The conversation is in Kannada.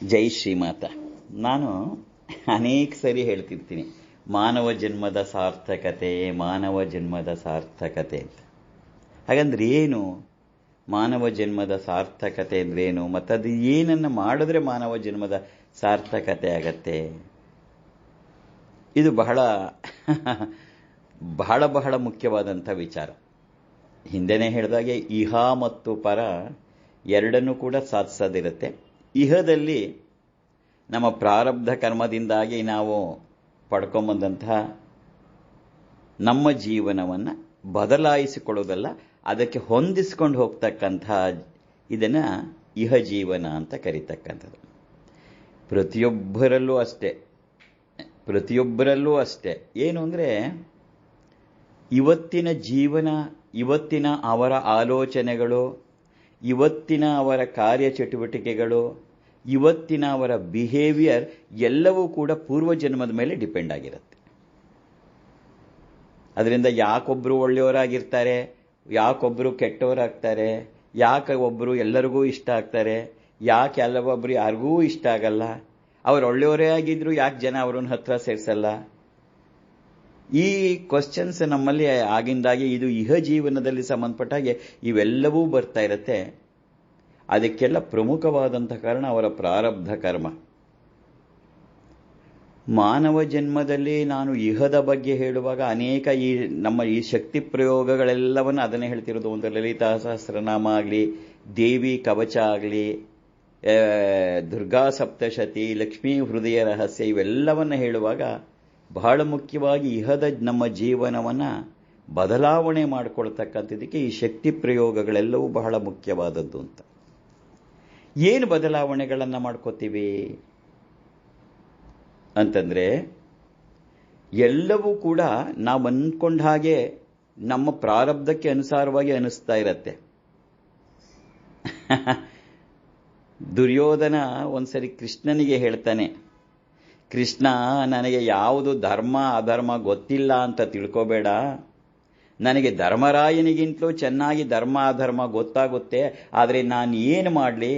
ಜೈ ಶ್ರೀಮಾತ. ನಾನು ಅನೇಕ ಸರಿ ಹೇಳ್ತಿರ್ತೀನಿ ಮಾನವ ಜನ್ಮದ ಸಾರ್ಥಕತೆ, ಮಾನವ ಜನ್ಮದ ಸಾರ್ಥಕತೆ ಅಂತ. ಹಾಗಂದ್ರೆ ಏನು ಮಾನವ ಜನ್ಮದ ಸಾರ್ಥಕತೆ ಅಂದ್ರೇನು, ಮತ್ತದು ಏನನ್ನ ಮಾಡಿದ್ರೆ ಮಾನವ ಜನ್ಮದ ಸಾರ್ಥಕತೆ ಆಗತ್ತೆ? ಇದು ಬಹಳ ಬಹಳ ಬಹಳ ಮುಖ್ಯವಾದಂಥ ವಿಚಾರ. ಹಿಂದೆನೇ ಹೇಳಿದಾಗೆ ಇಹ ಮತ್ತು ಪರ ಎರಡನ್ನೂ ಕೂಡ ಸಾಧಿಸೋದಿರುತ್ತೆ. ಇಹದಲ್ಲಿ ನಮ್ಮ ಪ್ರಾರಬ್ಧ ಕರ್ಮದಿಂದಾಗಿ ನಾವು ಪಡ್ಕೊಂಬಂದಂತಹ ನಮ್ಮ ಜೀವನವನ್ನು ಬದಲಾಯಿಸಿಕೊಳ್ಳೋದಲ್ಲ, ಅದಕ್ಕೆ ಹೊಂದಿಸ್ಕೊಂಡು ಹೋಗ್ತಕ್ಕಂಥ ಇದನ್ನು ಇಹ ಜೀವನ ಅಂತ ಕರೀತಕ್ಕಂಥದ್ದು. ಪ್ರತಿಯೊಬ್ಬರಲ್ಲೂ ಅಷ್ಟೇ ಏನು ಅಂದರೆ, ಇವತ್ತಿನ ಜೀವನ, ಇವತ್ತಿನ ಅವರ ಆಲೋಚನೆಗಳು, ಇವತ್ತಿನ ಅವರ ಕಾರ್ಯಚಟುವಟಿಕೆಗಳು, ಇವತ್ತಿನ ಅವರ ಬಿಹೇವಿಯರ್ ಎಲ್ಲವೂ ಕೂಡ ಪೂರ್ವಜನ್ಮದ ಮೇಲೆ ಡಿಪೆಂಡ್ ಆಗಿರುತ್ತೆ. ಅದರಿಂದ ಯಾಕೊಬ್ಬರು ಒಳ್ಳೆಯವರಾಗಿರ್ತಾರೆ, ಯಾಕೊಬ್ಬರು ಕೆಟ್ಟವರಾಗ್ತಾರೆ, ಯಾಕೆ ಒಬ್ಬರು ಎಲ್ಲರಿಗೂ ಇಷ್ಟ ಆಗ್ತಾರೆ, ಯಾಕೆ ಎಲ್ಲವೊಬ್ಬರು ಯಾರಿಗೂ ಇಷ್ಟ ಆಗಲ್ಲ, ಅವರು ಒಳ್ಳೆಯವರೇ ಆಗಿದ್ರು ಯಾಕೆ ಜನ ಅವ್ರನ್ನ ಹತ್ರ ಸೇರಿಸಲ್ಲ? ಈ ಕ್ವಶನ್ಸ್ ನಮ್ಮಲ್ಲಿ ಆಗಿಂದಾಗೆ ಇದು ಇಹ ಜೀವನದಲ್ಲಿ ಸಂಬಂಧಪಟ್ಟ ಹಾಗೆ ಇವೆಲ್ಲವೂ ಬರ್ತಾ ಇರುತ್ತೆ. ಅದಕ್ಕೆಲ್ಲ ಪ್ರಮುಖವಾದಂಥ ಕಾರಣ ಅವರ ಪ್ರಾರಬ್ಧ ಕರ್ಮ. ಮಾನವ ಜನ್ಮದಲ್ಲಿ ನಾನು ಇಹದ ಬಗ್ಗೆ ಹೇಳುವಾಗ ಅನೇಕ ನಮ್ಮ ಈ ಶಕ್ತಿ ಪ್ರಯೋಗಗಳೆಲ್ಲವನ್ನು ಅದನ್ನೇ ಹೇಳ್ತಿರೋದು. ಒಂದು ಲಲಿತಾ ಸಹಸ್ರನಾಮ ಆಗಲಿ, ದೇವಿ ಕವಚ ಆಗಲಿ, ದುರ್ಗಾ ಸಪ್ತಶತಿ, ಲಕ್ಷ್ಮೀ ಹೃದಯ ರಹಸ್ಯ, ಇವೆಲ್ಲವನ್ನು ಹೇಳುವಾಗ ಬಹಳ ಮುಖ್ಯವಾಗಿ ಇಹದ ನಮ್ಮ ಜೀವನವನ್ನು ಬದಲಾವಣೆ ಮಾಡಿಕೊಳ್ತಕ್ಕಂಥದ್ದಕ್ಕೆ ಈ ಶಕ್ತಿ ಪ್ರಯೋಗಗಳೆಲ್ಲವೂ ಬಹಳ ಮುಖ್ಯವಾದದ್ದು ಅಂತ. ಏನು ಬದಲಾವಣೆಗಳನ್ನು ಮಾಡ್ಕೋತೀವಿ ಅಂತಂದರೆ, ಎಲ್ಲವೂ ಕೂಡ ನಾವು ಅಂದ್ಕೊಂಡ ಹಾಗೆ ನಮ್ಮ ಪ್ರಾರಬ್ಧಕ್ಕೆ ಅನುಸಾರವಾಗಿ ಅನಿಸ್ತಾ ಇರತ್ತೆ. ದುರ್ಯೋಧನ ಒಂದ್ಸರಿ ಕೃಷ್ಣನಿಗೆ ಹೇಳ್ತಾನೆ, ಕೃಷ್ಣ, ನನಗೆ ಯಾವುದು ಧರ್ಮ ಅಧರ್ಮ ಗೊತ್ತಿಲ್ಲ ಅಂತ ತಿಳ್ಕೋಬೇಡ, ನನಗೆ ಧರ್ಮರಾಯನಿಗಿಂತಲೂ ಚೆನ್ನಾಗಿ ಧರ್ಮ ಅಧರ್ಮ ಗೊತ್ತಾಗುತ್ತೆ, ಆದರೆ ನಾನು ಏನು ಮಾಡಲಿ?